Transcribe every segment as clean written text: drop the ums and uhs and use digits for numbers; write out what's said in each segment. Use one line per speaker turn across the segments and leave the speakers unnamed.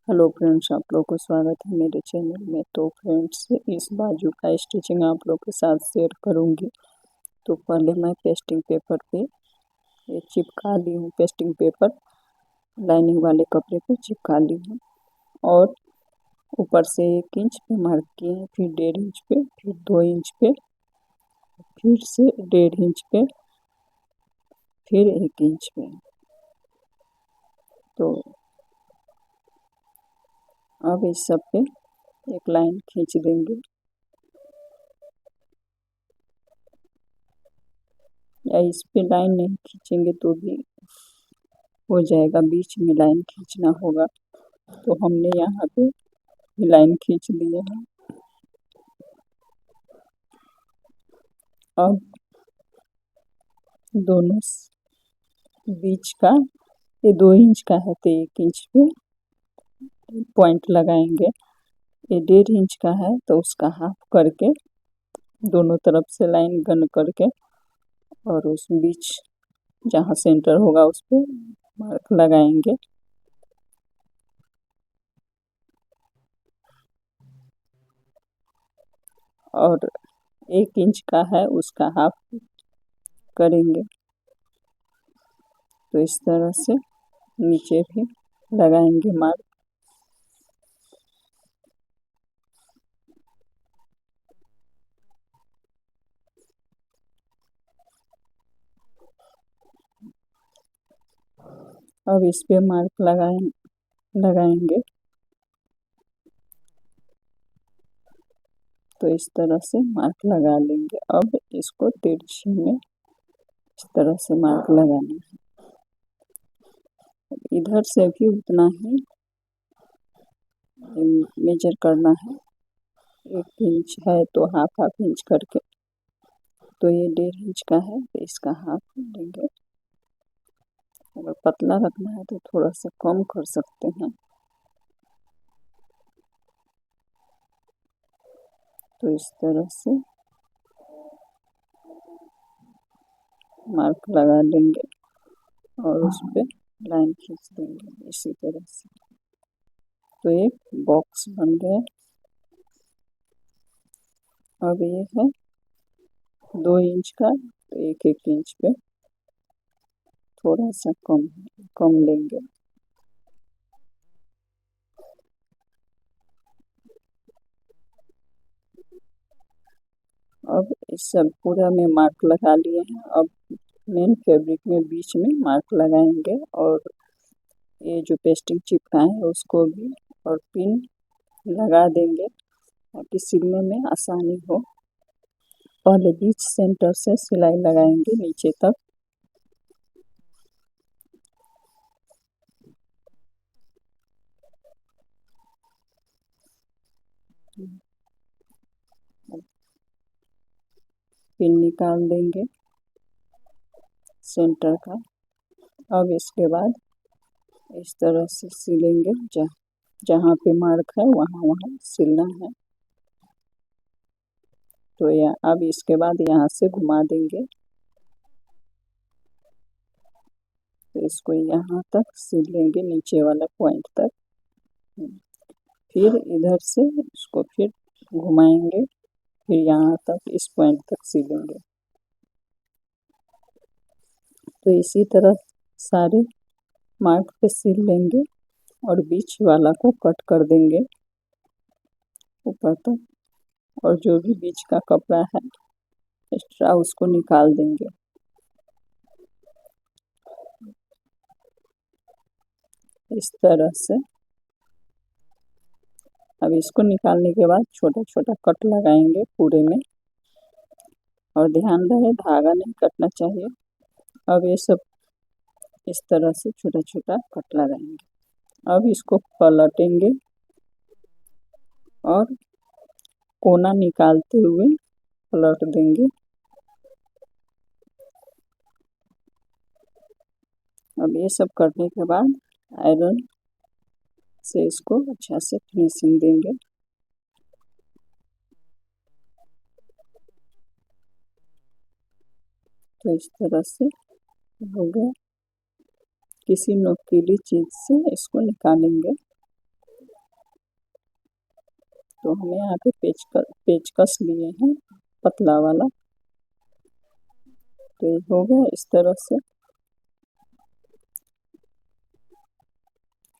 Hello friends, आप लोग को स्वागत है मेरे चैनल में। तो फ्रेंड्स, इस बाजू का स्टिचिंग आप लोग के साथ शेयर करूंगी। तो पहले मैं पेस्टिंग पेपर पे ये चिपका ली हूँ। पेस्टिंग पेपर लाइनिंग वाले कपड़े पे चिपका ली हूँ और ऊपर से 1 इंच पे मार्क किए हैं, फिर 1.5 इंच पे, फिर 2 इंच पे, फिर से 1.5 इंच पे, फिर 1 इंच पे। तो अब इस सब पे एक लाइन खींच देंगे, या इस पे लाइन नहीं खींचेंगे तो भी हो जाएगा, बीच में लाइन खींचना होगा। तो हमने यहाँ पे लाइन खींच लिए है। अब दोनों बीच का, ये 2 इंच का है तो 1 इंच पे पॉइंट लगाएंगे। ये 1.5 इंच का है तो उसका हाफ करके दोनों तरफ से लाइन गन करके और उस बीच जहाँ सेंटर होगा उस पे मार्क लगाएंगे। और 1 इंच का है उसका हाफ करेंगे। तो इस तरह से नीचे भी लगाएंगे मार्क। अब इस पे मार्क लगाएंगे। तो इस तरह से मार्क लगा लेंगे। अब इसको तिरछी में इस तरह से मार्क लगाना है। इधर से भी उतना ही मेजर करना है। 1 इंच है तो हाफ हाफ इंच करके। तो ये 1.5 इंच का है तो इसका हाफ लेंगे। अगर पतला रखना है तो थोड़ा सा कम कर सकते हैं। तो इस तरह से मार्क लगा लेंगे और उस पर लाइन खींच देंगे इसी तरह से। तो एक बॉक्स बन गया। अब ये है 2 इंच का तो 1-1 इंच पे थोड़ा सा कम लेंगे। अब इस सब पूरा में मार्क लगा लिए हैं। अब मेन फैब्रिक में बीच में मार्क लगाएंगे और ये जो पेस्टिंग चिपकाए हैं उसको भी और पिन लगा देंगे ताकि सिलने में आसानी हो। पहले बीच सेंटर से सिलाई लगाएंगे नीचे तक। पिन निकाल देंगे सेंटर का। अब इसके बाद इस तरह से सिलेंगे। जहाँ पे मार्क है वहाँ वहाँ सिलना है। तो अब इसके बाद यहाँ से घुमा देंगे। तो इसको यहाँ तक सिल लेंगे, नीचे वाला पॉइंट तक। फिर इधर से इसको फिर घुमाएंगे, फिर यहाँ तक इस पॉइंट तक सिलेंगे। तो इसी तरह सारे मार्क पे सिल लेंगे और बीच वाला को कट कर देंगे ऊपर तक। और जो भी बीच का कपड़ा है एक्स्ट्रा उसको निकाल देंगे। इस तरह से अब इसको निकालने के बाद छोटा छोटा कट लगाएंगे पूरे में। और ध्यान रहे धागा नहीं कटना चाहिए। अब ये सब इस तरह से छोटा छोटा कट लगाएंगे। अब इसको पलटेंगे और कोना निकालते हुए पलट देंगे। अब ये सब करने के बाद आयरन से इसको अच्छा से फिनिशिंग देंगे। तो इस तरह से हो गया। किसी नुकीली चीज से इसको निकालेंगे। तो हमें यहाँ पे पेचकस लिए हैं पतला वाला। तो ये हो गया इस तरह से।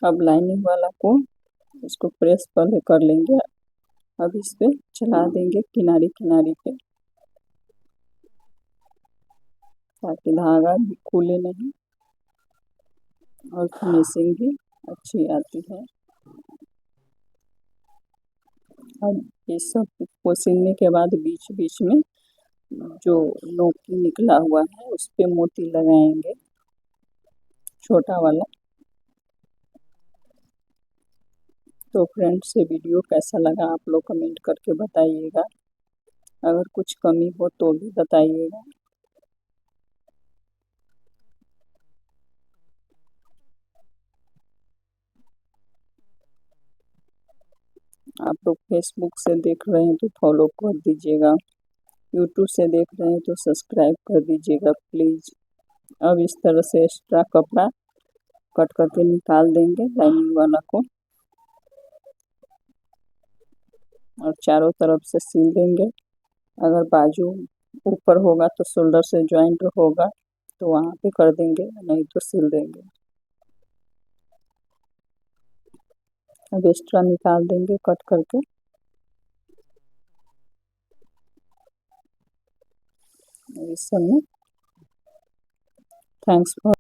अब लाइनिंग वाला को इसको प्रेस पहले कर लेंगे। अब इस पे चला देंगे किनारी किनारी पे, ताकि धागा भी खुले नहीं और फिनिशिंग भी अच्छी आती है। अब ये सब को सिलने के बाद बीच बीच में जो नोकी निकला हुआ है उस पे मोती लगाएंगे, छोटा वाला। तो फ्रेंड्स, ये वीडियो कैसा लगा आप लोग कमेंट करके बताइएगा। अगर कुछ कमी हो तो भी बताइएगा। आप लोग फेसबुक से देख रहे हैं तो फॉलो कर दीजिएगा, यूट्यूब से देख रहे हैं तो सब्सक्राइब कर दीजिएगा प्लीज़। अब इस तरह से एक्स्ट्रा कपड़ा कट करके निकाल देंगे लाइनिंग वाला को, और चारों तरफ से सिल देंगे। अगर बाजू ऊपर होगा तो शोल्डर से ज्वाइंट होगा तो वहाँ पे कर देंगे, नहीं तो सिल देंगे। अब एक्स्ट्रा निकाल देंगे कट करके। इस समय थैंक्स फॉर